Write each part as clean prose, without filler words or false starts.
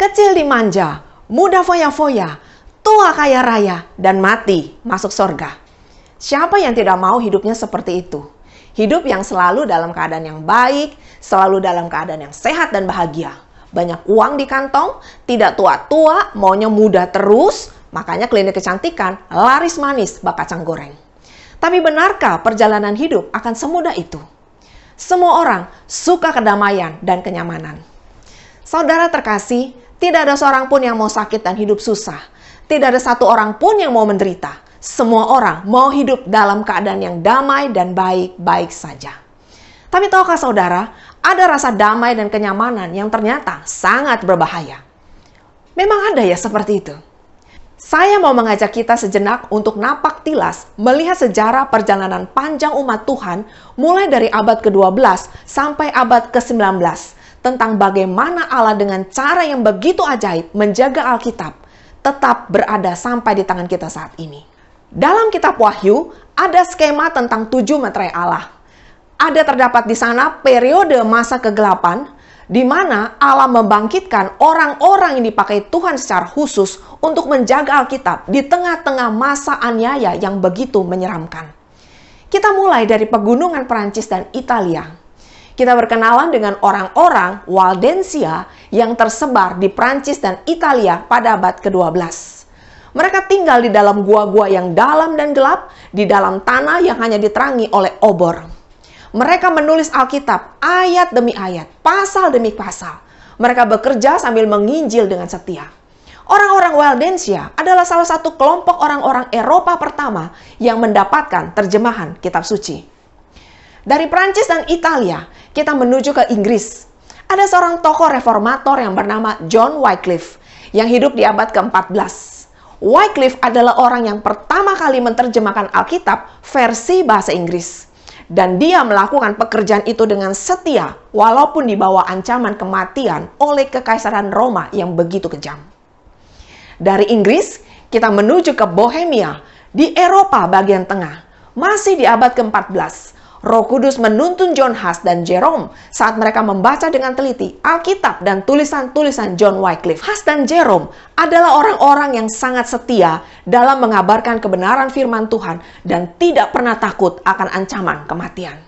Kecil dimanja, muda foya-foya, tua kaya raya, dan mati masuk surga. Siapa yang tidak mau hidupnya seperti itu? Hidup yang selalu dalam keadaan yang baik, selalu dalam keadaan yang sehat dan bahagia. Banyak uang di kantong, tidak tua-tua, maunya muda terus, makanya klinik kecantikan laris manis bak kacang goreng. Tapi benarkah perjalanan hidup akan semudah itu? Semua orang suka kedamaian dan kenyamanan. Saudara terkasih, tidak ada seorang pun yang mau sakit dan hidup susah. Tidak ada satu orang pun yang mau menderita. Semua orang mau hidup dalam keadaan yang damai dan baik-baik saja. Tapi tahukah saudara, ada rasa damai dan kenyamanan yang ternyata sangat berbahaya. Memang ada ya seperti itu. Saya mau mengajak kita sejenak untuk napak tilas melihat sejarah perjalanan panjang umat Tuhan mulai dari abad ke-12 sampai abad ke-19 tentang bagaimana Allah dengan cara yang begitu ajaib menjaga Alkitab tetap berada sampai di tangan kita saat ini. Dalam kitab Wahyu ada skema tentang 7 meterai Allah. Ada terdapat di sana periode masa kegelapan di mana Allah membangkitkan orang-orang yang dipakai Tuhan secara khusus untuk menjaga Alkitab di tengah-tengah masa aniaya yang begitu menyeramkan. Kita mulai dari pegunungan Perancis dan Italia. Kita berkenalan dengan orang-orang Waldensia yang tersebar di Perancis dan Italia pada abad ke-12. Mereka tinggal di dalam gua-gua yang dalam dan gelap, di dalam tanah yang hanya diterangi oleh obor. Mereka menulis Alkitab ayat demi ayat, pasal demi pasal. Mereka bekerja sambil menginjil dengan setia. Orang-orang Waldensia adalah salah satu kelompok orang-orang Eropa pertama yang mendapatkan terjemahan kitab suci. Dari Prancis dan Italia, kita menuju ke Inggris. Ada seorang tokoh reformator yang bernama John Wycliffe yang hidup di abad ke-14. Wycliffe adalah orang yang pertama kali menerjemahkan Alkitab versi bahasa Inggris. Dan dia melakukan pekerjaan itu dengan setia walaupun di bawah ancaman kematian oleh Kekaisaran Roma yang begitu kejam. Dari Inggris, kita menuju ke Bohemia di Eropa bagian tengah. Masih di abad ke-14. Roh Kudus menuntun John Huss dan Jerome saat mereka membaca dengan teliti Alkitab dan tulisan-tulisan John Wycliffe. Huss dan Jerome adalah orang-orang yang sangat setia dalam mengabarkan kebenaran firman Tuhan dan tidak pernah takut akan ancaman kematian.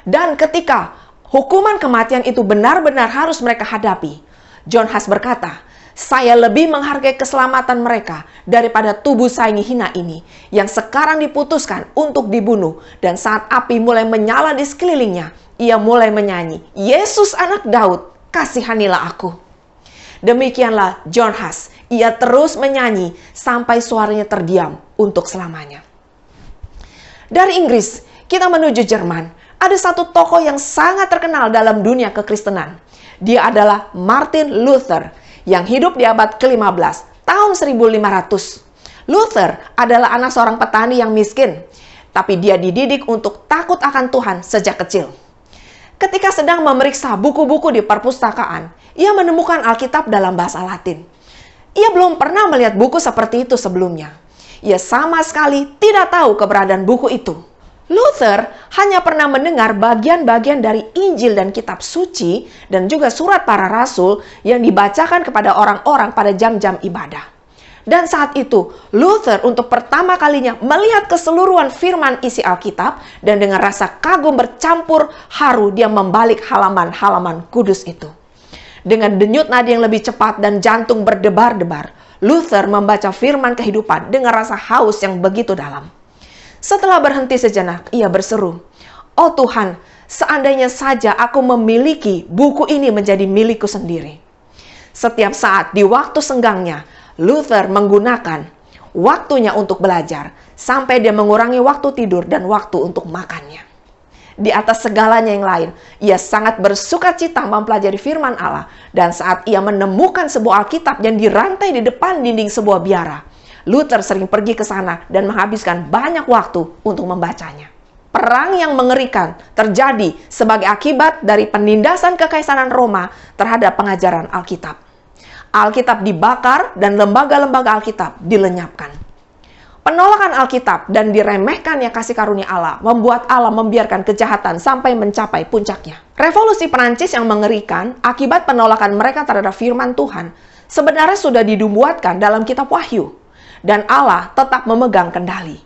Dan ketika hukuman kematian itu benar-benar harus mereka hadapi, John Huss berkata, "Saya lebih menghargai keselamatan mereka daripada tubuh saya yang hina ini, yang sekarang diputuskan untuk dibunuh." Dan saat api mulai menyala di sekelilingnya, ia mulai menyanyi, "Yesus anak Daud, kasihanilah aku." Demikianlah John Huss, ia terus menyanyi sampai suaranya terdiam untuk selamanya. Dari Inggris, kita menuju Jerman. Ada satu tokoh yang sangat terkenal dalam dunia kekristenan. Dia adalah Martin Luther, yang hidup di abad ke-15, tahun 1500. Luther adalah anak seorang petani yang miskin, tapi dia dididik untuk takut akan Tuhan sejak kecil. Ketika sedang memeriksa buku-buku di perpustakaan, ia menemukan Alkitab dalam bahasa Latin. Ia belum pernah melihat buku seperti itu sebelumnya. Ia sama sekali tidak tahu keberadaan buku itu. Luther hanya pernah mendengar bagian-bagian dari Injil dan kitab suci dan juga surat para rasul yang dibacakan kepada orang-orang pada jam-jam ibadah. Dan saat itu, Luther untuk pertama kalinya melihat keseluruhan firman isi Alkitab dan dengan rasa kagum bercampur haru dia membalik halaman-halaman kudus itu. Dengan denyut nadi yang lebih cepat dan jantung berdebar-debar, Luther membaca firman kehidupan dengan rasa haus yang begitu dalam. Setelah berhenti sejenak, ia berseru, "Oh Tuhan, seandainya saja aku memiliki buku ini menjadi milikku sendiri." Setiap saat di waktu senggangnya, Luther menggunakan waktunya untuk belajar, sampai dia mengurangi waktu tidur dan waktu untuk makannya. Di atas segalanya yang lain, ia sangat bersukacita mempelajari firman Allah, dan saat ia menemukan sebuah Alkitab yang dirantai di depan dinding sebuah biara, Luther sering pergi ke sana dan menghabiskan banyak waktu untuk membacanya. Perang yang mengerikan terjadi sebagai akibat dari penindasan Kekaisaran Roma terhadap pengajaran Alkitab. Alkitab dibakar dan lembaga-lembaga Alkitab dilenyapkan. Penolakan Alkitab dan diremehkannya kasih karunia Allah membuat Allah membiarkan kejahatan sampai mencapai puncaknya. Revolusi Perancis yang mengerikan akibat penolakan mereka terhadap firman Tuhan sebenarnya sudah dibuatkan dalam kitab Wahyu. Dan Allah tetap memegang kendali.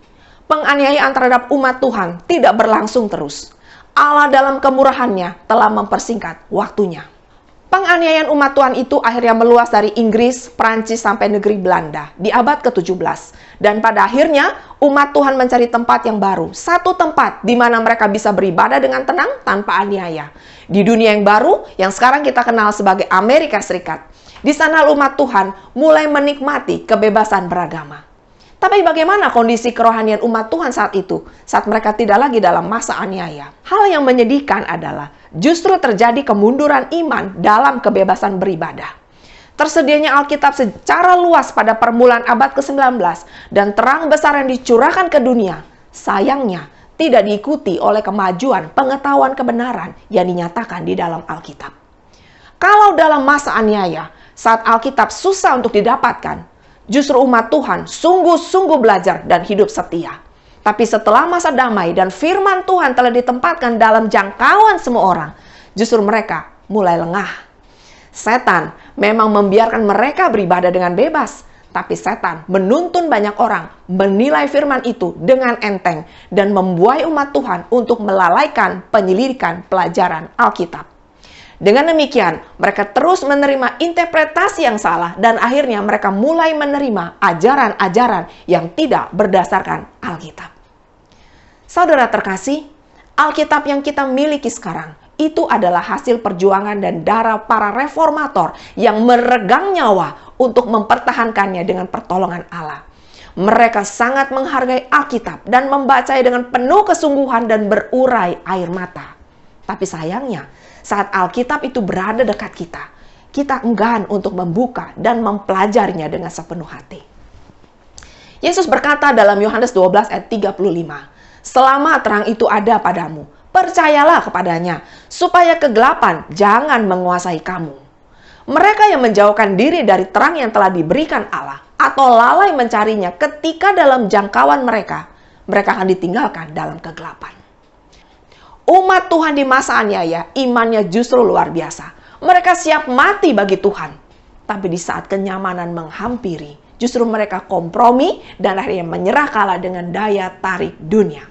Penganiayaan terhadap umat Tuhan tidak berlangsung terus. Allah dalam kemurahannya telah mempersingkat waktunya. Penganiayaan umat Tuhan itu akhirnya meluas dari Inggris, Prancis sampai negeri Belanda di abad ke-17. Dan pada akhirnya umat Tuhan mencari tempat yang baru. Satu tempat di mana mereka bisa beribadah dengan tenang tanpa aniaya. Di dunia yang baru yang sekarang kita kenal sebagai Amerika Serikat. Di sana umat Tuhan mulai menikmati kebebasan beragama. Tapi bagaimana kondisi kerohanian umat Tuhan saat itu? Saat mereka tidak lagi dalam masa aniaya. Hal yang menyedihkan adalah justru terjadi kemunduran iman dalam kebebasan beribadah. Tersedianya Alkitab secara luas pada permulaan abad ke-19 dan terang besar yang dicurahkan ke dunia, sayangnya tidak diikuti oleh kemajuan pengetahuan kebenaran yang dinyatakan di dalam Alkitab. Kalau dalam masa aniaya, saat Alkitab susah untuk didapatkan, justru umat Tuhan sungguh-sungguh belajar dan hidup setia. Tapi setelah masa damai dan firman Tuhan telah ditempatkan dalam jangkauan semua orang, justru mereka mulai lengah. Setan memang membiarkan mereka beribadah dengan bebas, tapi setan menuntun banyak orang menilai firman itu dengan enteng dan membuai umat Tuhan untuk melalaikan penyelidikan pelajaran Alkitab. Dengan demikian, mereka terus menerima interpretasi yang salah dan akhirnya mereka mulai menerima ajaran-ajaran yang tidak berdasarkan Alkitab. Saudara terkasih, Alkitab yang kita miliki sekarang itu adalah hasil perjuangan dan darah para reformator yang meregang nyawa untuk mempertahankannya dengan pertolongan Allah. Mereka sangat menghargai Alkitab dan membacanya dengan penuh kesungguhan dan berurai air mata. Tapi sayangnya, saat Alkitab itu berada dekat kita, kita enggan untuk membuka dan mempelajarinya dengan sepenuh hati. Yesus berkata dalam Yohanes 12 ayat 35, "Selama terang itu ada padamu, percayalah kepadanya, supaya kegelapan jangan menguasai kamu." Mereka yang menjauhkan diri dari terang yang telah diberikan Allah, atau lalai mencarinya ketika dalam jangkauan mereka akan ditinggalkan dalam kegelapan. Umat Tuhan di masa aniaya, imannya justru luar biasa. Mereka siap mati bagi Tuhan. Tapi di saat kenyamanan menghampiri, justru mereka kompromi dan akhirnya menyerah kalah dengan daya tarik dunia.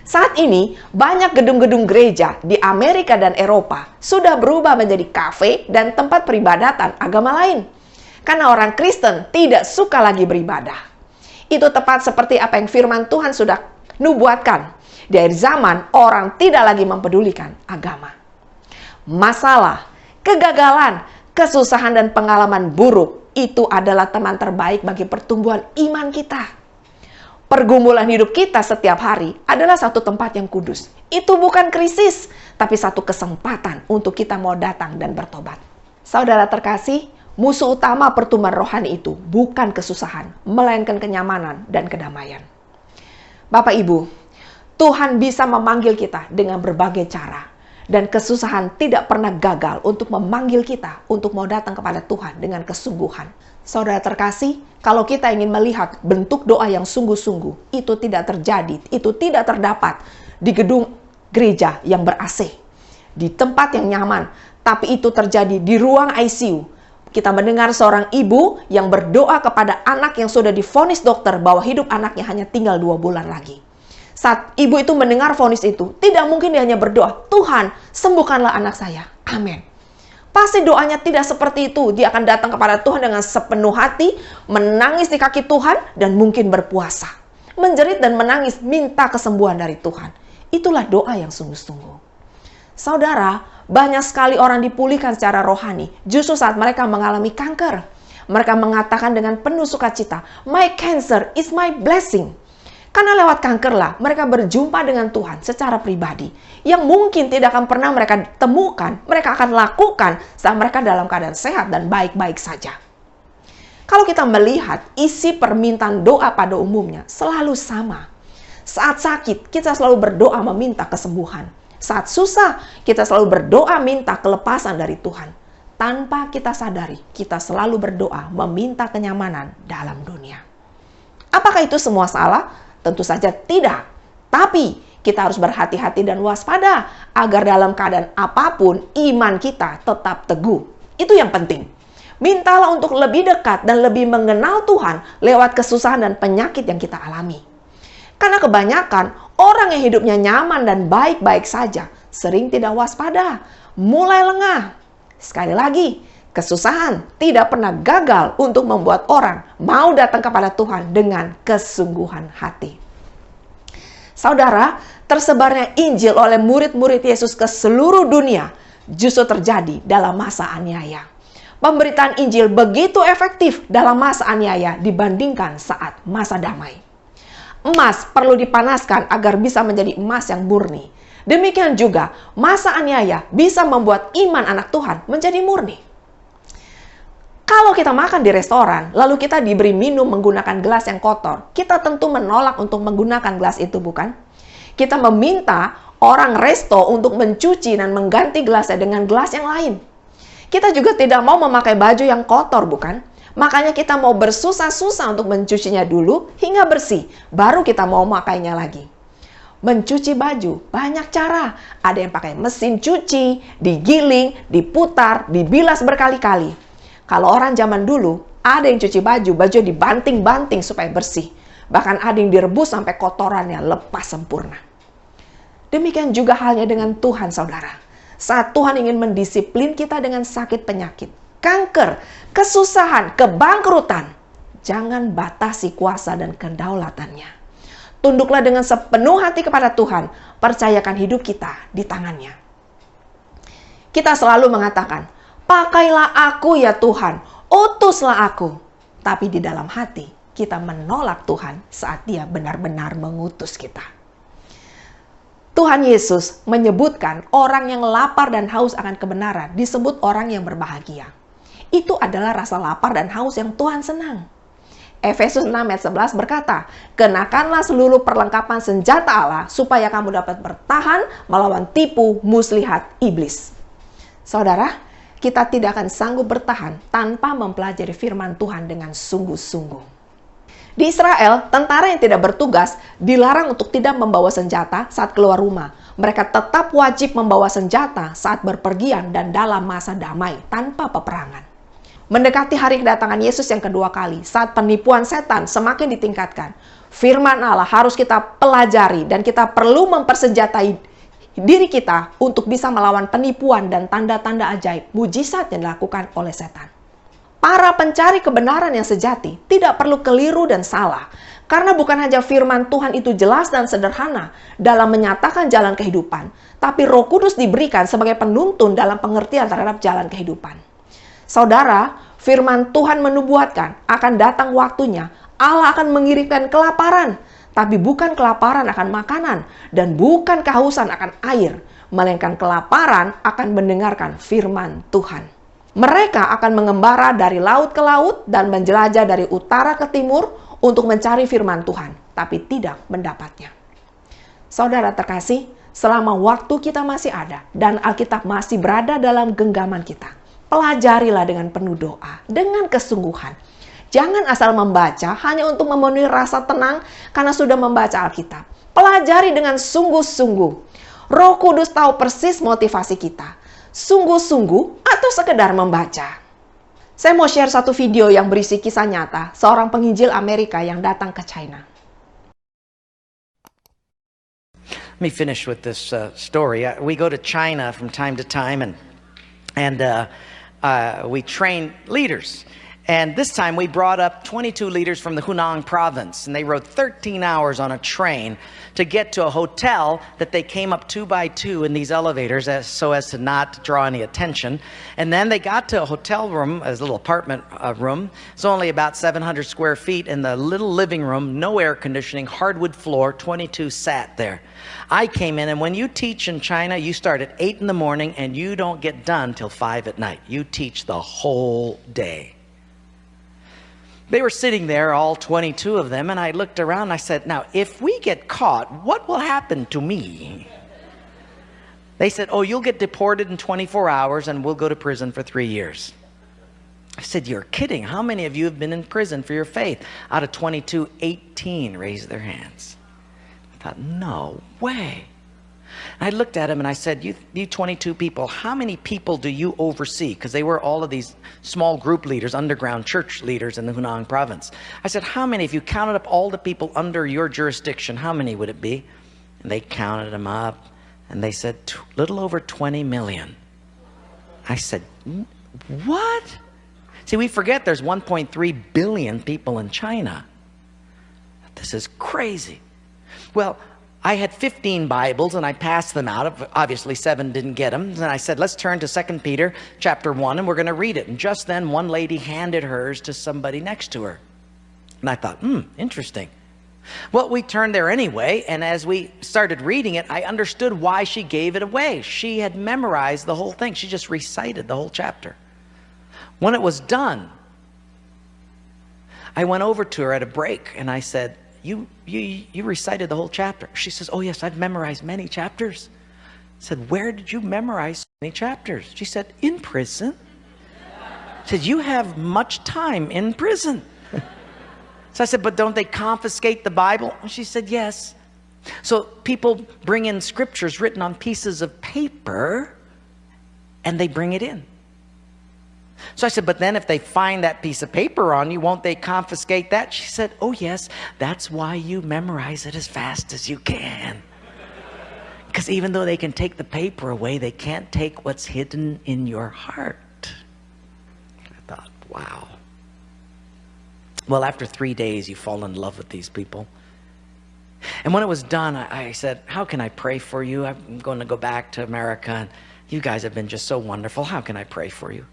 Saat ini, banyak gedung-gedung gereja di Amerika dan Eropa sudah berubah menjadi kafe dan tempat peribadatan agama lain. Karena orang Kristen tidak suka lagi beribadah. Itu tepat seperti apa yang firman Tuhan sudah nubuatkan. Di akhir zaman, orang tidak lagi mempedulikan agama. Masalah, kegagalan, kesusahan, dan pengalaman buruk itu adalah teman terbaik bagi pertumbuhan iman kita. Pergumulan hidup kita setiap hari adalah satu tempat yang kudus. Itu bukan krisis, tapi satu kesempatan untuk kita mau datang dan bertobat. Saudara terkasih, musuh utama pertumbuhan rohani itu bukan kesusahan, melainkan kenyamanan dan kedamaian. Bapak Ibu, Tuhan bisa memanggil kita dengan berbagai cara. Dan kesusahan tidak pernah gagal untuk memanggil kita untuk mau datang kepada Tuhan dengan kesungguhan. Saudara terkasih, kalau kita ingin melihat bentuk doa yang sungguh-sungguh, itu tidak terjadi, itu tidak terdapat di gedung gereja yang ber-AC, di tempat yang nyaman, tapi itu terjadi di ruang ICU. Kita mendengar seorang ibu yang berdoa kepada anak yang sudah divonis dokter bahwa hidup anaknya hanya tinggal 2 bulan lagi. Saat ibu itu mendengar vonis itu, tidak mungkin dia hanya berdoa, "Tuhan, sembuhkanlah anak saya." Amin. Pasti doanya tidak seperti itu. Dia akan datang kepada Tuhan dengan sepenuh hati, menangis di kaki Tuhan, dan mungkin berpuasa. Menjerit dan menangis, minta kesembuhan dari Tuhan. Itulah doa yang sungguh-sungguh. Saudara, banyak sekali orang dipulihkan secara rohani, justru saat mereka mengalami kanker. Mereka mengatakan dengan penuh sukacita, "My cancer is my blessing." Karena lewat kankerlah mereka berjumpa dengan Tuhan secara pribadi. Yang mungkin tidak akan pernah mereka temukan, mereka akan lakukan saat mereka dalam keadaan sehat dan baik-baik saja. Kalau kita melihat isi permintaan doa pada umumnya selalu sama. Saat sakit, kita selalu berdoa meminta kesembuhan. Saat susah, kita selalu berdoa minta kelepasan dari Tuhan. Tanpa kita sadari, kita selalu berdoa meminta kenyamanan dalam dunia. Apakah itu semua salah? Tentu saja tidak. Tapi kita harus berhati-hati dan waspada agar dalam keadaan apapun iman kita tetap teguh. Itu yang penting. Mintalah untuk lebih dekat dan lebih mengenal Tuhan lewat kesusahan dan penyakit yang kita alami. Karena kebanyakan orang yang hidupnya nyaman dan baik-baik saja sering tidak waspada, mulai lengah. Sekali lagi, kesusahan tidak pernah gagal untuk membuat orang mau datang kepada Tuhan dengan kesungguhan hati. Saudara, tersebarnya Injil oleh murid-murid Yesus ke seluruh dunia justru terjadi dalam masa aniaya. Pemberitaan Injil begitu efektif dalam masa aniaya dibandingkan saat masa damai. Emas perlu dipanaskan agar bisa menjadi emas yang murni. Demikian juga, masa aniaya bisa membuat iman anak Tuhan menjadi murni. Kalau kita makan di restoran, lalu kita diberi minum menggunakan gelas yang kotor, kita tentu menolak untuk menggunakan gelas itu, bukan? Kita meminta orang resto untuk mencuci dan mengganti gelasnya dengan gelas yang lain. Kita juga tidak mau memakai baju yang kotor, bukan? Makanya kita mau bersusah-susah untuk mencucinya dulu hingga bersih, baru kita mau memakainya lagi. Mencuci baju, banyak cara. Ada yang pakai mesin cuci, digiling, diputar, dibilas berkali-kali. Kalau orang zaman dulu, ada yang cuci baju dibanting-banting supaya bersih. Bahkan ada yang direbus sampai kotorannya lepas sempurna. Demikian juga halnya dengan Tuhan, saudara. Saat Tuhan ingin mendisiplin kita dengan sakit penyakit, kanker, kesusahan, kebangkrutan, jangan batasi kuasa dan kedaulatannya. Tunduklah dengan sepenuh hati kepada Tuhan, percayakan hidup kita di tangannya. Kita selalu mengatakan, pakailah aku ya Tuhan, utuslah aku. Tapi di dalam hati, kita menolak Tuhan saat Dia benar-benar mengutus kita. Tuhan Yesus menyebutkan orang yang lapar dan haus akan kebenaran disebut orang yang berbahagia. Itu adalah rasa lapar dan haus yang Tuhan senang. Efesus 6 ayat 11 berkata, kenakanlah seluruh perlengkapan senjata Allah supaya kamu dapat bertahan melawan tipu muslihat iblis. Saudara, kita tidak akan sanggup bertahan tanpa mempelajari firman Tuhan dengan sungguh-sungguh. Di Israel, tentara yang tidak bertugas dilarang untuk tidak membawa senjata saat keluar rumah. Mereka tetap wajib membawa senjata saat berpergian dan dalam masa damai tanpa peperangan. Mendekati hari kedatangan Yesus yang kedua kali, saat penipuan setan semakin ditingkatkan, firman Allah harus kita pelajari dan kita perlu mempersenjatai diri kita untuk bisa melawan penipuan dan tanda-tanda ajaib, mujizat yang dilakukan oleh setan. Para pencari kebenaran yang sejati tidak perlu keliru dan salah, karena bukan hanya firman Tuhan itu jelas dan sederhana dalam menyatakan jalan kehidupan, tapi Roh Kudus diberikan sebagai penuntun dalam pengertian terhadap jalan kehidupan. Saudara, firman Tuhan menubuatkan akan datang waktunya Allah akan mengirimkan kelaparan, tapi bukan kelaparan akan makanan dan bukan kehausan akan air, melainkan kelaparan akan mendengarkan firman Tuhan. Mereka akan mengembara dari laut ke laut dan menjelajah dari utara ke timur untuk mencari firman Tuhan, tapi tidak mendapatnya. Saudara terkasih, selama waktu kita masih ada dan Alkitab masih berada dalam genggaman kita, pelajarilah dengan penuh doa, dengan kesungguhan. Jangan asal membaca hanya untuk memenuhi rasa tenang karena sudah membaca Alkitab. Pelajari dengan sungguh-sungguh. Roh Kudus tahu persis motivasi kita. Sungguh-sungguh atau sekedar membaca. Saya mau share satu video yang berisi kisah nyata seorang penginjil Amerika yang datang ke China. Let me finish with this story. We go to China from time to time, and we train leaders. And this time we brought up 22 leaders from the Hunan province, and they rode 13 hours on a train to get to a hotel that they came up 2 by 2 in these elevators so as to not draw any attention. And then they got to a hotel room, a little apartment room. It's only about 700 square feet in the little living room, no air conditioning, hardwood floor, 22 sat there. I came in, and when you teach in China, you start at 8 in the morning and you don't get done till 5 at night. You teach the whole day. They were sitting there, all 22 of them, and I looked around and I said, now, if we get caught, what will happen to me? They said, oh, you'll get deported in 24 hours and we'll go to prison for 3 years. I said, you're kidding. How many of you have been in prison for your faith? Out of 22, 18 raised their hands. I thought, no way. I looked at him and I said, you 22 people, how many people do you oversee? Because they were all of these small group leaders, underground church leaders in the Hunan province. I said, how many, if you counted up all the people under your jurisdiction, how many would it be? And they counted them up and they said, little over 20 million. I said, what? See, we forget there's 1.3 billion people in China. This is crazy. Well, I had 15 Bibles and I passed them out. Obviously 7 didn't get them. And I said, let's turn to 2 Peter chapter 1 and we're going to read it. And just then one lady handed hers to somebody next to her. And I thought, interesting. Well, we turned there anyway, and as we started reading it, I understood why she gave it away. She had memorized the whole thing. She just recited the whole chapter. When it was done, I went over to her at a break and I said, you recited the whole chapter. She says, oh yes, I've memorized many chapters. I said, where did you memorize so many chapters? She said, in prison. She said, you have much time in prison. So I said, but don't they confiscate the Bible? And she said, yes. So people bring in scriptures written on pieces of paper and they bring it in. So I said, but then if they find that piece of paper on you, won't they confiscate that? She said, oh yes, that's why you memorize it as fast as you can. Because even though they can take the paper away, they can't take what's hidden in your heart. I thought, wow. Well, after 3 days, you fall in love with these people. And when it was done, I said, how can I pray for you? I'm going to go back to America, and you guys have been just so wonderful. How can I pray for you?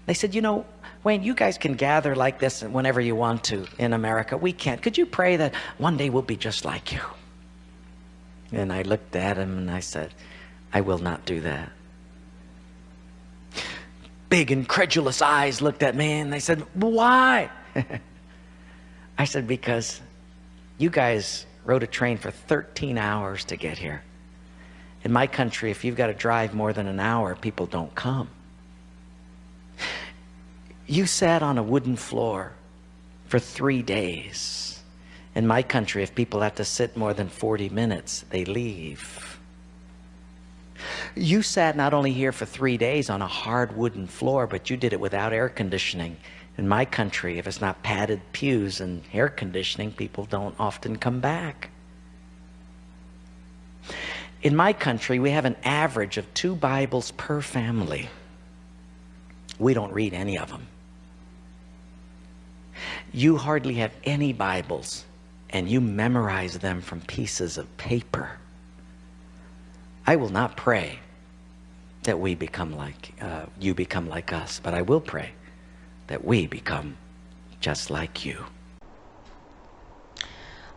They said, you know, Wayne, you guys can gather like this whenever you want to in America. We can't. Could you pray that one day we'll be just like you? And I looked at him and I said, I will not do that. Big incredulous eyes looked at me and they said, why? I said, because you guys rode a train for 13 hours to get here. In my country, if you've got to drive more than an hour, people don't come. You sat on a wooden floor for 3 days. In my country, if people have to sit more than 40 minutes, they leave. You sat not only here for 3 days on a hard wooden floor, but you did it without air conditioning. In my country, if it's not padded pews and air conditioning, people don't often come back. In my country, we have an average of 2 Bibles per family. We don't read any of them. You hardly have any Bibles, and you memorize them from pieces of paper. I will not pray that we become like, you become like us, but I will pray that we become just like you.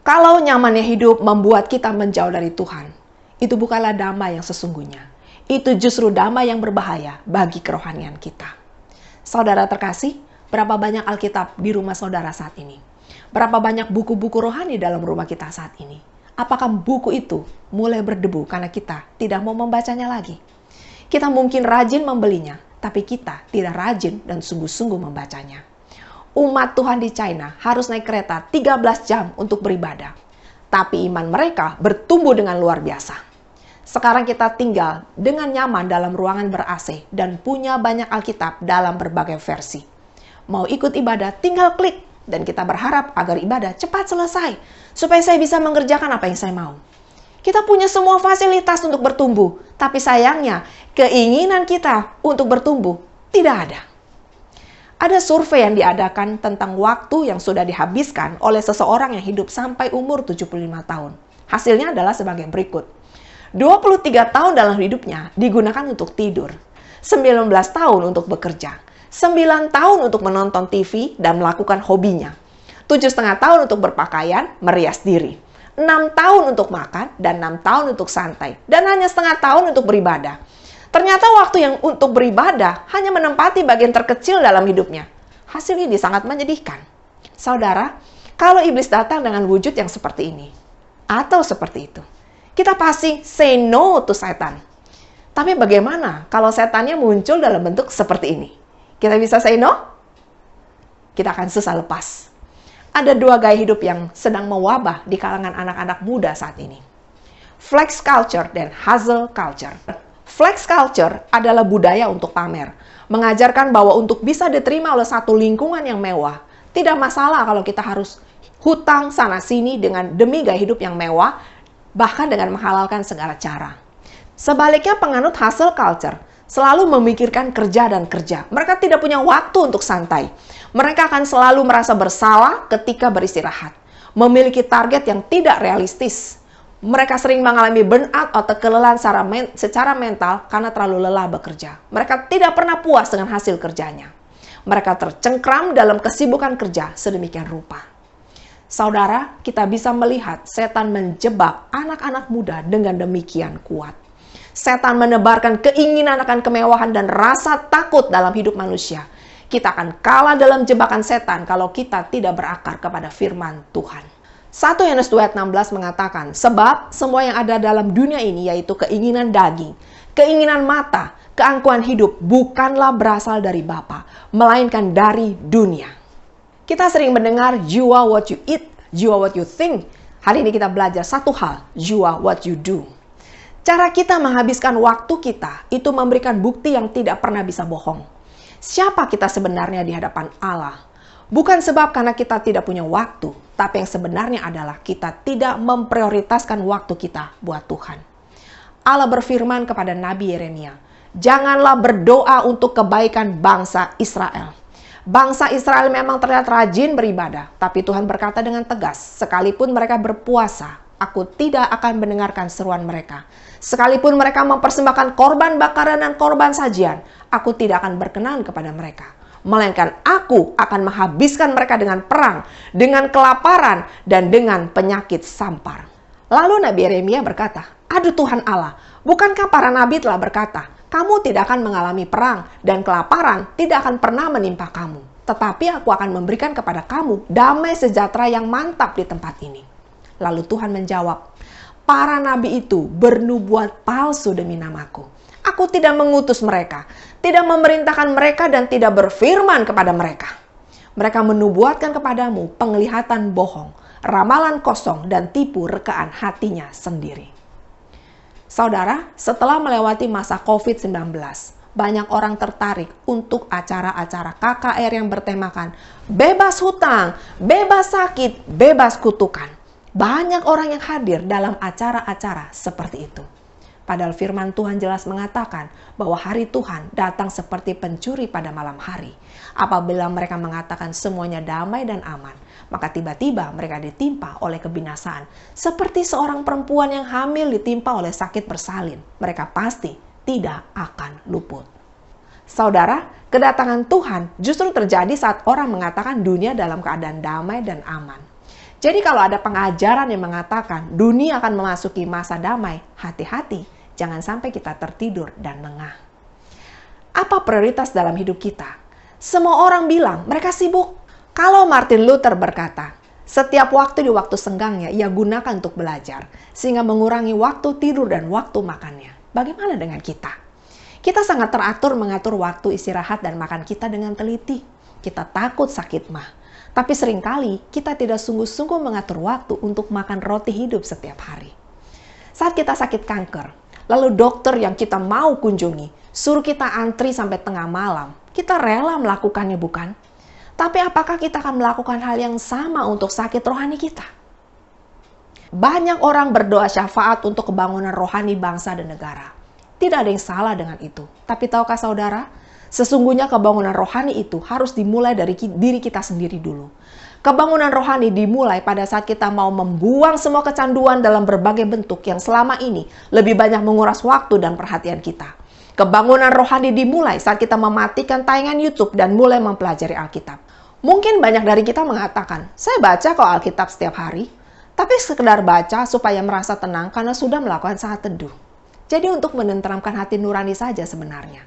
Kalau nyamannya hidup membuat kita menjauh dari Tuhan, itu bukanlah damai yang sesungguhnya. Itu justru damai yang berbahaya bagi kerohanian kita. Saudara terkasih, berapa banyak Alkitab di rumah saudara saat ini? Berapa banyak buku-buku rohani dalam rumah kita saat ini? Apakah buku itu mulai berdebu karena kita tidak mau membacanya lagi? Kita mungkin rajin membelinya, tapi kita tidak rajin dan sungguh-sungguh membacanya. Umat Tuhan di China harus naik kereta 13 jam untuk beribadah. Tapi iman mereka bertumbuh dengan luar biasa. Sekarang kita tinggal dengan nyaman dalam ruangan ber-AC dan punya banyak Alkitab dalam berbagai versi. Mau ikut ibadah, tinggal klik. Dan kita berharap agar ibadah cepat selesai. Supaya saya bisa mengerjakan apa yang saya mau. Kita punya semua fasilitas untuk bertumbuh. Tapi sayangnya, keinginan kita untuk bertumbuh tidak ada. Ada survei yang diadakan tentang waktu yang sudah dihabiskan oleh seseorang yang hidup sampai umur 75 tahun. Hasilnya adalah sebagai berikut. 23 tahun dalam hidupnya digunakan untuk tidur. 19 tahun untuk bekerja. 9 tahun untuk menonton TV dan melakukan hobinya. 7,5 tahun untuk berpakaian, merias diri. 6 tahun untuk makan dan 6 tahun untuk santai. Dan hanya setengah tahun untuk beribadah. Ternyata waktu yang untuk beribadah hanya menempati bagian terkecil dalam hidupnya. Hasil ini sangat menyedihkan. Saudara, kalau iblis datang dengan wujud yang seperti ini, atau seperti itu, kita pasti say no to setan. Tapi bagaimana kalau setannya muncul dalam bentuk seperti ini? Kita bisa say no? kita akan susah lepas. Ada dua gaya hidup yang sedang mewabah di kalangan anak-anak muda saat ini. Flex culture dan hustle culture. Flex culture adalah budaya untuk pamer. Mengajarkan bahwa untuk bisa diterima oleh satu lingkungan yang mewah, tidak masalah kalau kita harus hutang sana-sini demi gaya hidup yang mewah, bahkan dengan menghalalkan segala cara. Sebaliknya penganut hustle culture selalu memikirkan kerja dan kerja. Mereka tidak punya waktu untuk santai. Mereka akan selalu merasa bersalah ketika beristirahat. Memiliki target yang tidak realistis. Mereka sering mengalami burnout atau kelelahan secara mental karena terlalu lelah bekerja. Mereka tidak pernah puas dengan hasil kerjanya. Mereka tercengkram dalam kesibukan kerja sedemikian rupa. Saudara, kita bisa melihat setan menjebak anak-anak muda dengan demikian kuat. Setan menebarkan keinginan akan kemewahan dan rasa takut dalam hidup manusia. Kita akan kalah dalam jebakan setan kalau kita tidak berakar kepada firman Tuhan. 1 Yohanes 2 ayat 16 mengatakan, sebab semua yang ada dalam dunia ini yaitu keinginan daging, keinginan mata, keangkuhan hidup bukanlah berasal dari Bapa, melainkan dari dunia. Kita sering mendengar you are what you eat, you are what you think. Hari ini kita belajar satu hal, you are what you do. Cara kita menghabiskan waktu kita itu memberikan bukti yang tidak pernah bisa bohong. Siapa kita sebenarnya di hadapan Allah? Bukan sebab karena kita tidak punya waktu, tapi yang sebenarnya adalah kita tidak memprioritaskan waktu kita buat Tuhan. Allah berfirman kepada Nabi Yeremia, janganlah berdoa untuk kebaikan bangsa Israel. Bangsa Israel memang terlihat rajin beribadah, tapi Tuhan berkata dengan tegas, sekalipun mereka berpuasa, aku tidak akan mendengarkan seruan mereka. Sekalipun mereka mempersembahkan korban bakaran dan korban sajian, aku tidak akan berkenan kepada mereka. Melainkan aku akan menghabiskan mereka dengan perang, dengan kelaparan, dan dengan penyakit sampar. Lalu Nabi Yeremia berkata, aduh Tuhan Allah, bukankah para nabi telah berkata, kamu tidak akan mengalami perang dan kelaparan tidak akan pernah menimpa kamu. Tetapi aku akan memberikan kepada kamu damai sejahtera yang mantap di tempat ini. Lalu Tuhan menjawab, para nabi itu bernubuat palsu demi namaku. Aku tidak mengutus mereka, tidak memerintahkan mereka dan tidak berfirman kepada mereka. Mereka menubuatkan kepadamu penglihatan bohong, ramalan kosong dan tipu rekaan hatinya sendiri. Saudara, setelah melewati masa COVID-19, banyak orang tertarik untuk acara-acara KKR yang bertemakan bebas hutang, bebas sakit, bebas kutukan. Banyak orang yang hadir dalam acara-acara seperti itu. Padahal firman Tuhan jelas mengatakan bahwa hari Tuhan datang seperti pencuri pada malam hari. Apabila mereka mengatakan semuanya damai dan aman, maka tiba-tiba mereka ditimpa oleh kebinasaan. Seperti seorang perempuan yang hamil ditimpa oleh sakit bersalin. Mereka pasti tidak akan luput. Saudara, kedatangan Tuhan justru terjadi saat orang mengatakan dunia dalam keadaan damai dan aman. Jadi kalau ada pengajaran yang mengatakan dunia akan memasuki masa damai, hati-hati, jangan sampai kita tertidur dan lengah. Apa prioritas dalam hidup kita? Semua orang bilang mereka sibuk. Kalau Martin Luther berkata, setiap waktu di waktu senggangnya ia gunakan untuk belajar, sehingga mengurangi waktu tidur dan waktu makannya. Bagaimana dengan kita? Kita sangat teratur mengatur waktu istirahat dan makan kita dengan teliti. Kita takut sakit mah. Tapi seringkali kita tidak sungguh-sungguh mengatur waktu untuk makan roti hidup setiap hari. Saat kita sakit kanker, lalu dokter yang kita mau kunjungi, suruh kita antri sampai tengah malam, kita rela melakukannya bukan? Tapi apakah kita akan melakukan hal yang sama untuk sakit rohani kita? Banyak orang berdoa syafaat untuk kebangunan rohani bangsa dan negara. Tidak ada yang salah dengan itu. Tapi tahukah saudara, sesungguhnya kebangunan rohani itu harus dimulai dari diri kita sendiri dulu. Kebangunan rohani dimulai pada saat kita mau membuang semua kecanduan dalam berbagai bentuk yang selama ini lebih banyak menguras waktu dan perhatian kita. Kebangunan rohani dimulai saat kita mematikan tayangan YouTube dan mulai mempelajari Alkitab. Mungkin banyak dari kita mengatakan, saya baca kok Alkitab setiap hari, tapi sekedar baca supaya merasa tenang karena sudah melakukan saat teduh. Jadi untuk menenteramkan hati nurani saja sebenarnya.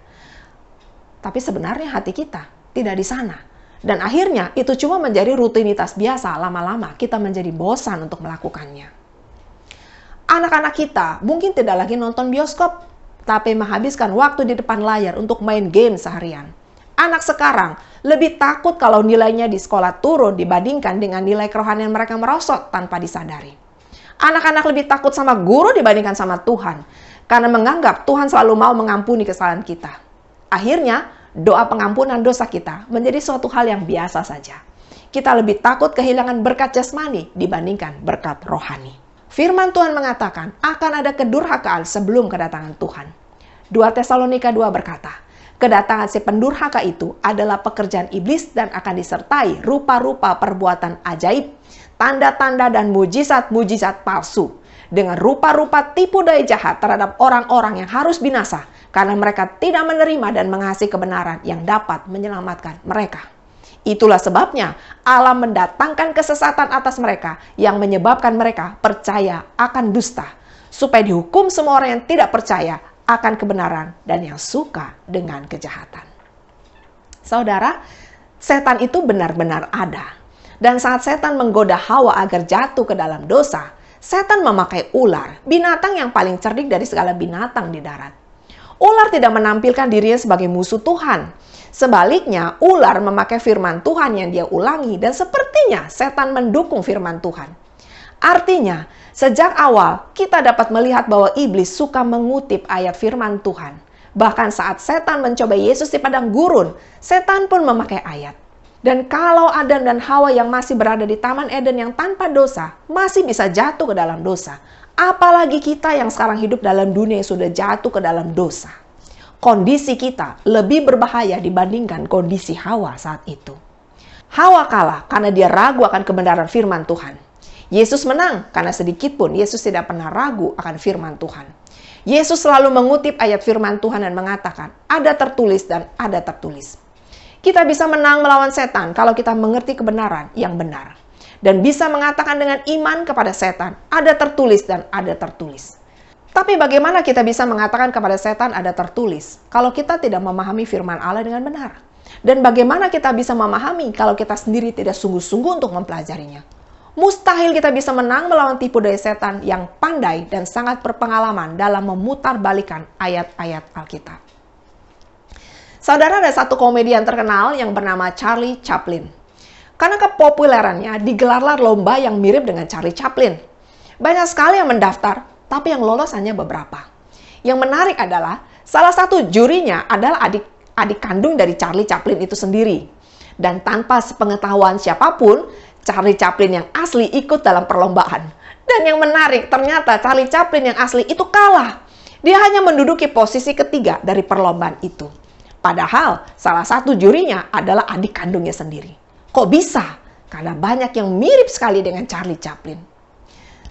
Tapi sebenarnya hati kita tidak di sana. Dan akhirnya itu cuma menjadi rutinitas biasa, lama-lama kita menjadi bosan untuk melakukannya. Anak-anak kita mungkin tidak lagi nonton bioskop, tapi menghabiskan waktu di depan layar untuk main game seharian. Anak sekarang lebih takut kalau nilainya di sekolah turun dibandingkan dengan nilai kerohanian mereka merosot tanpa disadari. Anak-anak lebih takut sama guru dibandingkan sama Tuhan, karena menganggap Tuhan selalu mau mengampuni kesalahan kita. Akhirnya, doa pengampunan dosa kita menjadi suatu hal yang biasa saja. Kita lebih takut kehilangan berkat jasmani dibandingkan berkat rohani. Firman Tuhan mengatakan akan ada kedurhakaan sebelum kedatangan Tuhan. 2 Tesalonika 2 berkata, kedatangan si pendurhaka itu adalah pekerjaan iblis dan akan disertai rupa-rupa perbuatan ajaib, tanda-tanda dan mujizat-mujizat palsu, dengan rupa-rupa tipu daya jahat terhadap orang-orang yang harus binasa karena mereka tidak menerima dan mengasihi kebenaran yang dapat menyelamatkan mereka. Itulah sebabnya Allah mendatangkan kesesatan atas mereka yang menyebabkan mereka percaya akan dusta, supaya dihukum semua orang yang tidak percaya akan kebenaran dan yang suka dengan kejahatan. Saudara, setan itu benar-benar ada. Dan saat setan menggoda Hawa agar jatuh ke dalam dosa, setan memakai ular, binatang yang paling cerdik dari segala binatang di darat. Ular tidak menampilkan dirinya sebagai musuh Tuhan. Sebaliknya, ular memakai firman Tuhan yang dia ulangi dan sepertinya setan mendukung firman Tuhan. Artinya, sejak awal kita dapat melihat bahwa iblis suka mengutip ayat firman Tuhan. Bahkan saat setan mencoba Yesus di padang gurun, setan pun memakai ayat. Dan kalau Adam dan Hawa yang masih berada di Taman Eden yang tanpa dosa, masih bisa jatuh ke dalam dosa. Apalagi kita yang sekarang hidup dalam dunia yang sudah jatuh ke dalam dosa. Kondisi kita lebih berbahaya dibandingkan kondisi Hawa saat itu. Hawa kalah karena dia ragu akan kebenaran firman Tuhan. Yesus menang karena sedikit pun Yesus tidak pernah ragu akan firman Tuhan. Yesus selalu mengutip ayat firman Tuhan dan mengatakan, ada tertulis dan ada tertulis. Kita bisa menang melawan setan kalau kita mengerti kebenaran yang benar. Dan bisa mengatakan dengan iman kepada setan, ada tertulis dan ada tertulis. Tapi bagaimana kita bisa mengatakan kepada setan ada tertulis kalau kita tidak memahami firman Allah dengan benar? Dan bagaimana kita bisa memahami kalau kita sendiri tidak sungguh-sungguh untuk mempelajarinya? Mustahil kita bisa menang melawan tipu daya setan yang pandai dan sangat berpengalaman dalam memutarbalikan ayat-ayat Alkitab. Saudara, ada satu komedian terkenal yang bernama Charlie Chaplin. Karena kepopulerannya, digelarlah lomba yang mirip dengan Charlie Chaplin. Banyak sekali yang mendaftar, tapi yang lolos hanya beberapa. Yang menarik adalah, salah satu jurinya adalah adik kandung dari Charlie Chaplin itu sendiri. Dan tanpa sepengetahuan siapapun, Charlie Chaplin yang asli ikut dalam perlombaan. Dan yang menarik, ternyata Charlie Chaplin yang asli itu kalah. Dia hanya menduduki posisi ketiga dari perlombaan itu. Padahal, salah satu jurinya adalah adik kandungnya sendiri. Kok bisa? Karena banyak yang mirip sekali dengan Charlie Chaplin.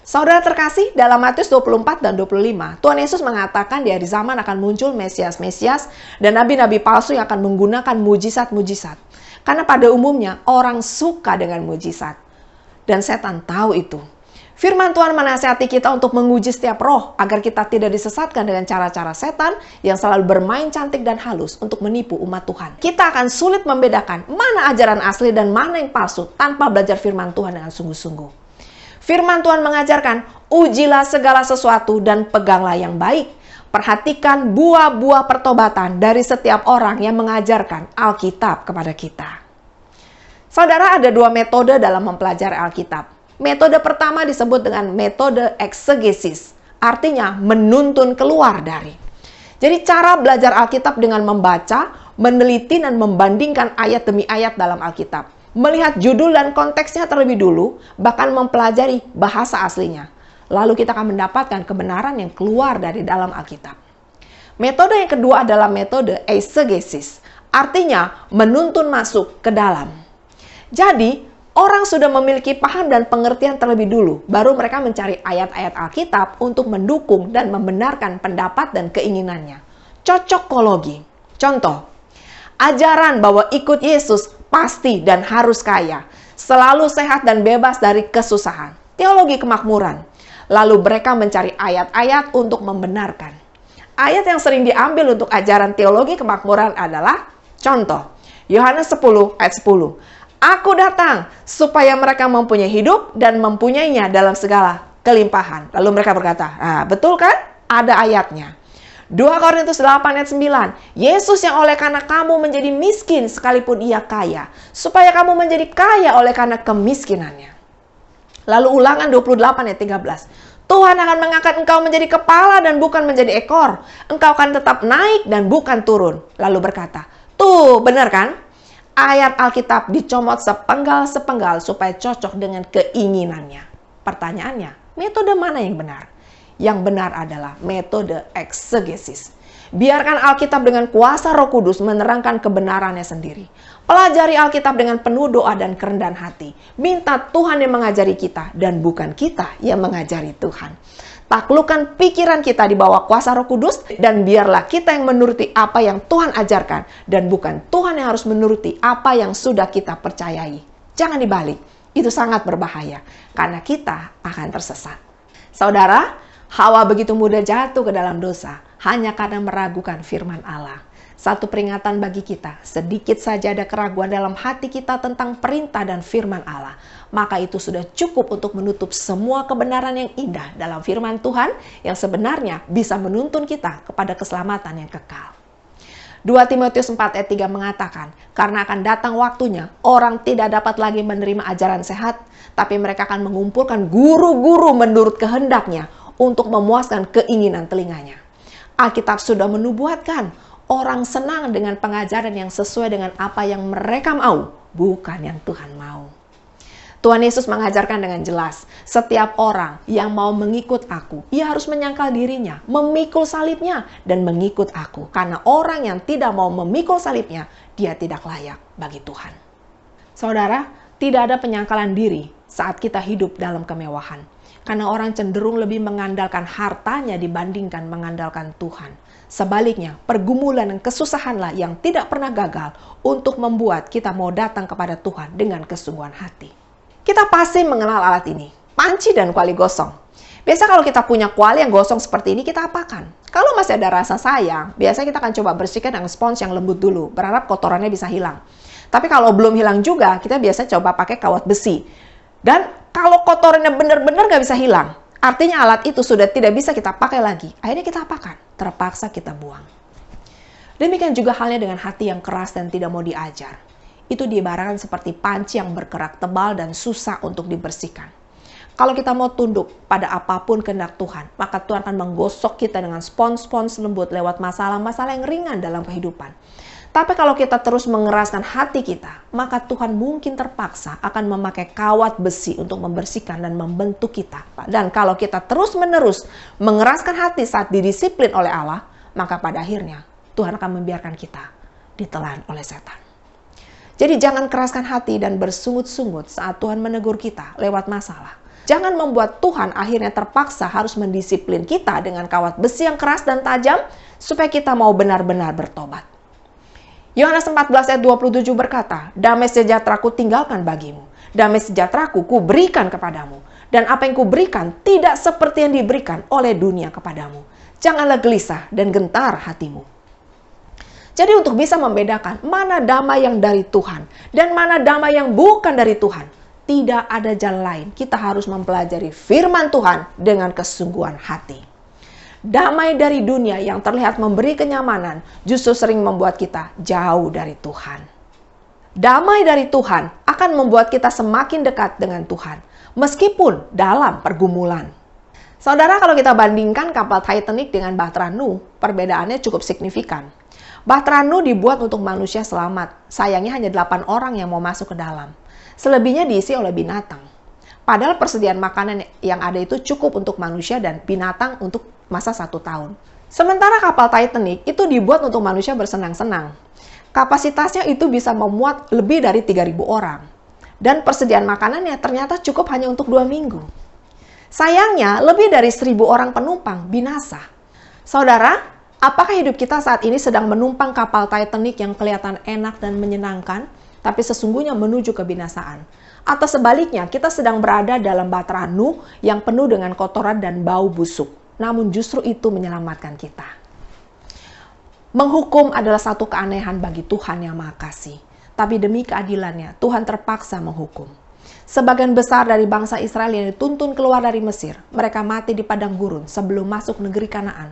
Saudara terkasih, dalam Matius 24 dan 25, Tuhan Yesus mengatakan di hari zaman akan muncul Mesias-Mesias dan nabi-nabi palsu yang akan menggunakan mujizat-mujizat. Karena pada umumnya orang suka dengan mujizat. Dan setan tahu itu. Firman Tuhan menasihati kita untuk menguji setiap roh agar kita tidak disesatkan dengan cara-cara setan yang selalu bermain cantik dan halus untuk menipu umat Tuhan. Kita akan sulit membedakan mana ajaran asli dan mana yang palsu tanpa belajar firman Tuhan dengan sungguh-sungguh. Firman Tuhan mengajarkan, ujilah segala sesuatu dan peganglah yang baik. Perhatikan buah-buah pertobatan dari setiap orang yang mengajarkan Alkitab kepada kita. Saudara, ada dua metode dalam mempelajari Alkitab. Metode pertama disebut dengan metode eksegesis, artinya menuntun keluar dari. Jadi cara belajar Alkitab dengan membaca, meneliti dan membandingkan ayat demi ayat dalam Alkitab. Melihat judul dan konteksnya terlebih dulu, bahkan mempelajari bahasa aslinya. Lalu kita akan mendapatkan kebenaran yang keluar dari dalam Alkitab. Metode yang kedua adalah metode eisegesis, artinya menuntun masuk ke dalam. Jadi, orang sudah memiliki paham dan pengertian terlebih dulu, baru mereka mencari ayat-ayat Alkitab untuk mendukung dan membenarkan pendapat dan keinginannya. Cocokologi. Contoh, ajaran bahwa ikut Yesus pasti dan harus kaya, selalu sehat dan bebas dari kesusahan. Teologi kemakmuran. Lalu mereka mencari ayat-ayat untuk membenarkan. Ayat yang sering diambil untuk ajaran teologi kemakmuran adalah, contoh, Yohanes 10 ayat 10. Aku datang supaya mereka mempunyai hidup dan mempunyainya dalam segala kelimpahan. Lalu mereka berkata, betul kan? Ada ayatnya. 2 Korintus 8 ayat 9. Yesus yang oleh karena kamu menjadi miskin sekalipun ia kaya, supaya kamu menjadi kaya oleh karena kemiskinannya. Lalu Ulangan 28 ayat 13. Tuhan akan mengangkat engkau menjadi kepala dan bukan menjadi ekor. Engkau akan tetap naik dan bukan turun. Lalu berkata, tuh benar kan? Ayat Alkitab dicomot sepenggal-sepenggal supaya cocok dengan keinginannya. Pertanyaannya, metode mana yang benar? Yang benar adalah metode eksegesis. Biarkan Alkitab dengan kuasa Roh Kudus menerangkan kebenarannya sendiri. Pelajari Alkitab dengan penuh doa dan kerendahan hati. Minta Tuhan yang mengajari kita dan bukan kita yang mengajari Tuhan. Taklukkan pikiran kita di bawah kuasa Roh Kudus dan biarlah kita yang menuruti apa yang Tuhan ajarkan dan bukan Tuhan yang harus menuruti apa yang sudah kita percayai. Jangan dibalik, itu sangat berbahaya karena kita akan tersesat. Saudara, Hawa begitu mudah jatuh ke dalam dosa hanya karena meragukan firman Allah. Satu peringatan bagi kita, sedikit saja ada keraguan dalam hati kita tentang perintah dan firman Allah, maka itu sudah cukup untuk menutup semua kebenaran yang indah dalam firman Tuhan yang sebenarnya bisa menuntun kita kepada keselamatan yang kekal. 2 Timotius 4 ayat 3 mengatakan, karena akan datang waktunya, orang tidak dapat lagi menerima ajaran sehat, tapi mereka akan mengumpulkan guru-guru menurut kehendaknya untuk memuaskan keinginan telinganya. Alkitab sudah menubuatkan, orang senang dengan pengajaran yang sesuai dengan apa yang mereka mau, bukan yang Tuhan mau. Tuhan Yesus mengajarkan dengan jelas, setiap orang yang mau mengikut aku, ia harus menyangkal dirinya, memikul salibnya, dan mengikut aku. Karena orang yang tidak mau memikul salibnya, dia tidak layak bagi Tuhan. Saudara, tidak ada penyangkalan diri saat kita hidup dalam kemewahan. Karena orang cenderung lebih mengandalkan hartanya dibandingkan mengandalkan Tuhan. Sebaliknya, pergumulan dan kesusahanlah yang tidak pernah gagal untuk membuat kita mau datang kepada Tuhan dengan kesungguhan hati. Kita pasti mengenal alat ini, panci dan kuali gosong. Biasa kalau kita punya kuali yang gosong seperti ini, kita apakan? Kalau masih ada rasa sayang, biasanya kita akan coba bersihkan dengan spons yang lembut dulu, berharap kotorannya bisa hilang. Tapi kalau belum hilang juga, kita biasa coba pakai kawat besi. Dan kalau kotorannya benar-benar nggak bisa hilang, artinya alat itu sudah tidak bisa kita pakai lagi. Akhirnya kita apakan? Terpaksa kita buang. Demikian juga halnya dengan hati yang keras dan tidak mau diajar. Itu diibaratkan seperti panci yang berkerak tebal dan susah untuk dibersihkan. Kalau kita mau tunduk pada apapun kehendak Tuhan, maka Tuhan akan menggosok kita dengan spons-spons lembut lewat masalah-masalah yang ringan dalam kehidupan. Tapi kalau kita terus mengeraskan hati kita, maka Tuhan mungkin terpaksa akan memakai kawat besi untuk membersihkan dan membentuk kita. Dan kalau kita terus-menerus mengeraskan hati saat didisiplin oleh Allah, maka pada akhirnya Tuhan akan membiarkan kita ditelan oleh setan. Jadi jangan keraskan hati dan bersungut-sungut saat Tuhan menegur kita lewat masalah. Jangan membuat Tuhan akhirnya terpaksa harus mendisiplin kita dengan kawat besi yang keras dan tajam supaya kita mau benar-benar bertobat. Yohanes 14 ayat 27 berkata, damai sejahteraku tinggalkan bagimu, damai sejahteraku kuberikan kepadamu, dan apa yang kuberikan tidak seperti yang diberikan oleh dunia kepadamu. Janganlah gelisah dan gentar hatimu. Jadi untuk bisa membedakan mana damai yang dari Tuhan dan mana damai yang bukan dari Tuhan, tidak ada jalan lain. Kita harus mempelajari firman Tuhan dengan kesungguhan hati. Damai dari dunia yang terlihat memberi kenyamanan justru sering membuat kita jauh dari Tuhan. Damai dari Tuhan akan membuat kita semakin dekat dengan Tuhan, meskipun dalam pergumulan. Saudara, kalau kita bandingkan kapal Titanic dengan Bahtera Nuh, perbedaannya cukup signifikan. Bahtera Nuh dibuat untuk manusia selamat. Sayangnya hanya 8 orang yang mau masuk ke dalam. Selebihnya diisi oleh binatang. Padahal persediaan makanan yang ada itu cukup untuk manusia dan binatang untuk masa 1 tahun. Sementara kapal Titanic itu dibuat untuk manusia bersenang-senang. Kapasitasnya itu bisa memuat lebih dari 3.000 orang. Dan persediaan makanannya ternyata cukup hanya untuk 2 minggu. Sayangnya lebih dari 1.000 orang penumpang binasa. Saudara, apakah hidup kita saat ini sedang menumpang kapal Titanic yang kelihatan enak dan menyenangkan, tapi sesungguhnya menuju kebinasaan? Atau sebaliknya, kita sedang berada dalam Bahtera Nuh yang penuh dengan kotoran dan bau busuk, namun justru itu menyelamatkan kita. Menghukum adalah satu keanehan bagi Tuhan yang Maha Kasih, tapi demi keadilannya, Tuhan terpaksa menghukum. Sebagian besar dari bangsa Israel yang dituntun keluar dari Mesir, mereka mati di padang gurun sebelum masuk negeri Kanaan.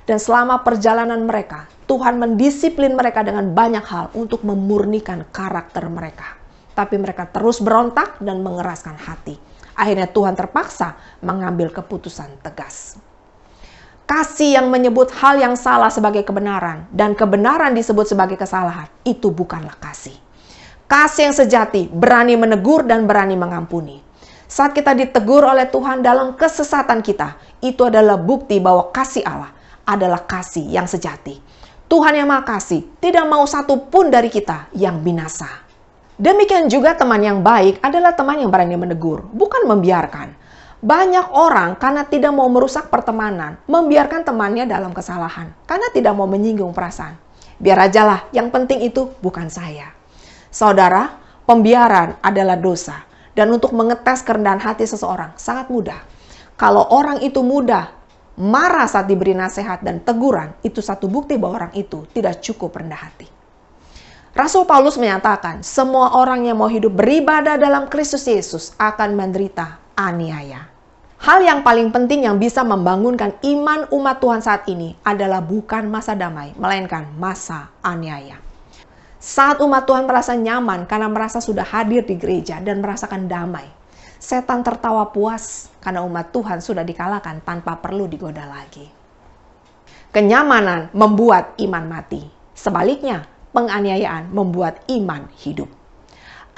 Dan selama perjalanan mereka, Tuhan mendisiplin mereka dengan banyak hal untuk memurnikan karakter mereka. Tapi mereka terus berontak dan mengeraskan hati. Akhirnya Tuhan terpaksa mengambil keputusan tegas. Kasih yang menyebut hal yang salah sebagai kebenaran dan kebenaran disebut sebagai kesalahan, itu bukanlah kasih. Kasih yang sejati berani menegur dan berani mengampuni. Saat kita ditegur oleh Tuhan dalam kesesatan kita, itu adalah bukti bahwa kasih Allah adalah kasih yang sejati. Tuhan yang Maha Kasih tidak mau satu pun dari kita yang binasa. Demikian juga teman yang baik adalah teman yang berani menegur, bukan membiarkan. Banyak orang karena tidak mau merusak pertemanan, membiarkan temannya dalam kesalahan, karena tidak mau menyinggung perasaan. Biar ajalah, yang penting itu bukan saya. Saudara, pembiaran adalah dosa. Dan untuk mengetes kerendahan hati seseorang sangat mudah. Kalau orang itu mudah marah saat diberi nasihat dan teguran, itu satu bukti bahwa orang itu tidak cukup rendah hati. Rasul Paulus menyatakan, semua orang yang mau hidup beribadah dalam Kristus Yesus akan menderita aniaya. Hal yang paling penting yang bisa membangunkan iman umat Tuhan saat ini adalah bukan masa damai, melainkan masa aniaya. Saat umat Tuhan merasa nyaman karena merasa sudah hadir di gereja dan merasakan damai, setan tertawa puas karena umat Tuhan sudah dikalahkan tanpa perlu digoda lagi. Kenyamanan membuat iman mati. Sebaliknya, penganiayaan membuat iman hidup.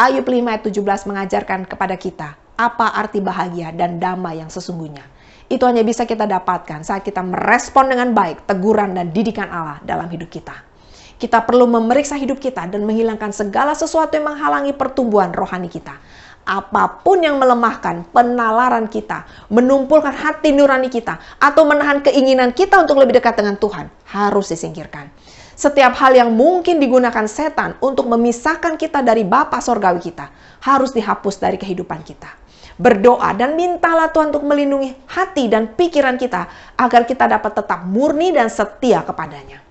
Ayub 5 ayat 17 mengajarkan kepada kita apa arti bahagia dan damai yang sesungguhnya. Itu hanya bisa kita dapatkan saat kita merespon dengan baik teguran dan didikan Allah dalam hidup kita. Kita perlu memeriksa hidup kita dan menghilangkan segala sesuatu yang menghalangi pertumbuhan rohani kita. Apapun yang melemahkan penalaran kita, menumpulkan hati nurani kita, atau menahan keinginan kita untuk lebih dekat dengan Tuhan, harus disingkirkan. Setiap hal yang mungkin digunakan setan untuk memisahkan kita dari Bapa Sorgawi kita, harus dihapus dari kehidupan kita. Berdoa dan mintalah Tuhan untuk melindungi hati dan pikiran kita, agar kita dapat tetap murni dan setia kepadanya.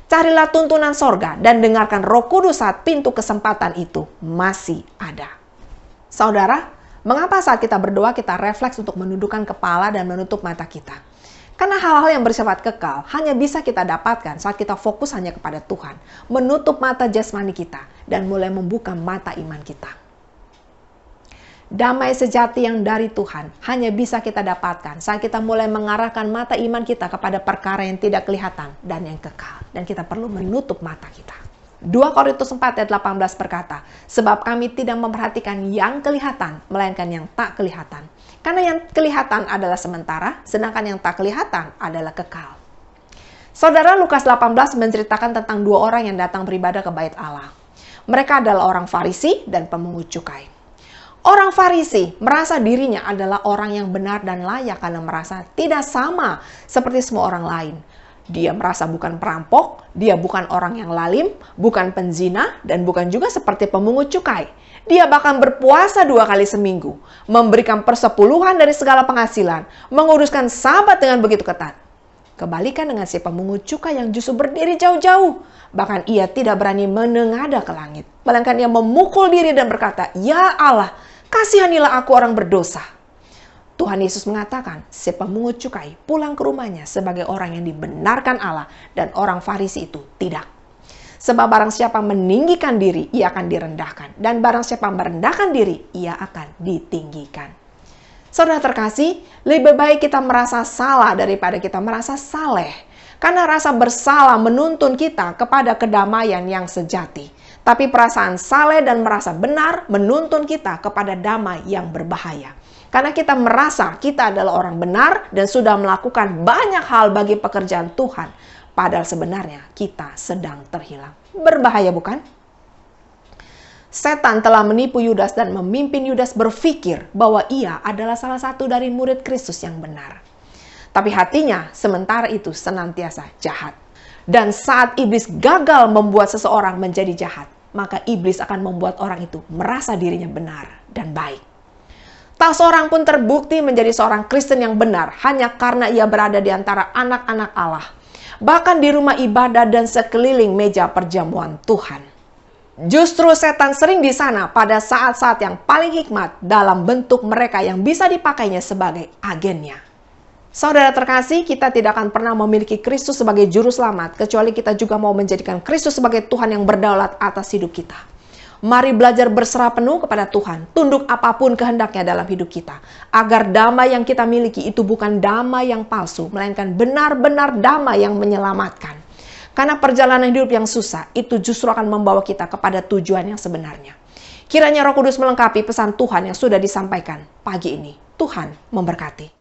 Carilah tuntunan sorga dan dengarkan Roh Kudus saat pintu kesempatan itu masih ada. Saudara, mengapa saat kita berdoa kita refleks untuk menundukkan kepala dan menutup mata kita? Karena hal-hal yang bersifat kekal hanya bisa kita dapatkan saat kita fokus hanya kepada Tuhan, menutup mata jasmani kita, dan mulai membuka mata iman kita. Damai sejati yang dari Tuhan hanya bisa kita dapatkan saat kita mulai mengarahkan mata iman kita kepada perkara yang tidak kelihatan dan yang kekal. Dan kita perlu menutup mata kita. 2 Korintus 4 ayat 18 berkata, sebab kami tidak memperhatikan yang kelihatan, melainkan yang tak kelihatan. Karena yang kelihatan adalah sementara, sedangkan yang tak kelihatan adalah kekal. Saudara, Lukas 18 menceritakan tentang 2 orang yang datang beribadah ke bait Allah. Mereka adalah orang Farisi dan pemungut cukai. Orang Farisi merasa dirinya adalah orang yang benar dan layak karena merasa tidak sama seperti semua orang lain. Dia merasa bukan perampok, dia bukan orang yang lalim, bukan penzina, dan bukan juga seperti pemungut cukai. Dia bahkan berpuasa 2 kali seminggu, memberikan persepuluhan dari segala penghasilan, menguruskan sabat dengan begitu ketat. Kebalikan dengan si pemungut cukai yang justru berdiri jauh-jauh. Bahkan ia tidak berani menengadah ke langit. Melainkan ia memukul diri dan berkata, "Ya Allah, kasihanilah aku orang berdosa." Tuhan Yesus mengatakan, si pemungut cukai pulang ke rumahnya sebagai orang yang dibenarkan Allah dan orang Farisi itu tidak. Sebab barang siapa meninggikan diri, ia akan direndahkan. Dan barang siapa merendahkan diri, ia akan ditinggikan. Saudara terkasih, lebih baik kita merasa salah daripada kita merasa saleh. Karena rasa bersalah menuntun kita kepada kedamaian yang sejati. Tapi perasaan saleh dan merasa benar menuntun kita kepada damai yang berbahaya. Karena kita merasa kita adalah orang benar dan sudah melakukan banyak hal bagi pekerjaan Tuhan. Padahal sebenarnya kita sedang terhilang. Berbahaya bukan? Setan telah menipu Yudas dan memimpin Yudas berpikir bahwa ia adalah salah satu dari murid Kristus yang benar. Tapi hatinya sementara itu senantiasa jahat. Dan saat iblis gagal membuat seseorang menjadi jahat, maka iblis akan membuat orang itu merasa dirinya benar dan baik. Tak seorang pun terbukti menjadi seorang Kristen yang benar hanya karena ia berada di antara anak-anak Allah. Bahkan di rumah ibadah dan sekeliling meja perjamuan Tuhan. Justru setan sering di sana pada saat-saat yang paling hikmat dalam bentuk mereka yang bisa dipakainya sebagai agennya. Saudara terkasih, kita tidak akan pernah memiliki Kristus sebagai juru selamat, kecuali kita juga mau menjadikan Kristus sebagai Tuhan yang berdaulat atas hidup kita. Mari belajar berserah penuh kepada Tuhan, tunduk apapun kehendaknya dalam hidup kita, agar damai yang kita miliki itu bukan damai yang palsu, melainkan benar-benar damai yang menyelamatkan. Karena perjalanan hidup yang susah, itu justru akan membawa kita kepada tujuan yang sebenarnya. Kiranya Roh Kudus melengkapi pesan Tuhan yang sudah disampaikan pagi ini. Tuhan memberkati.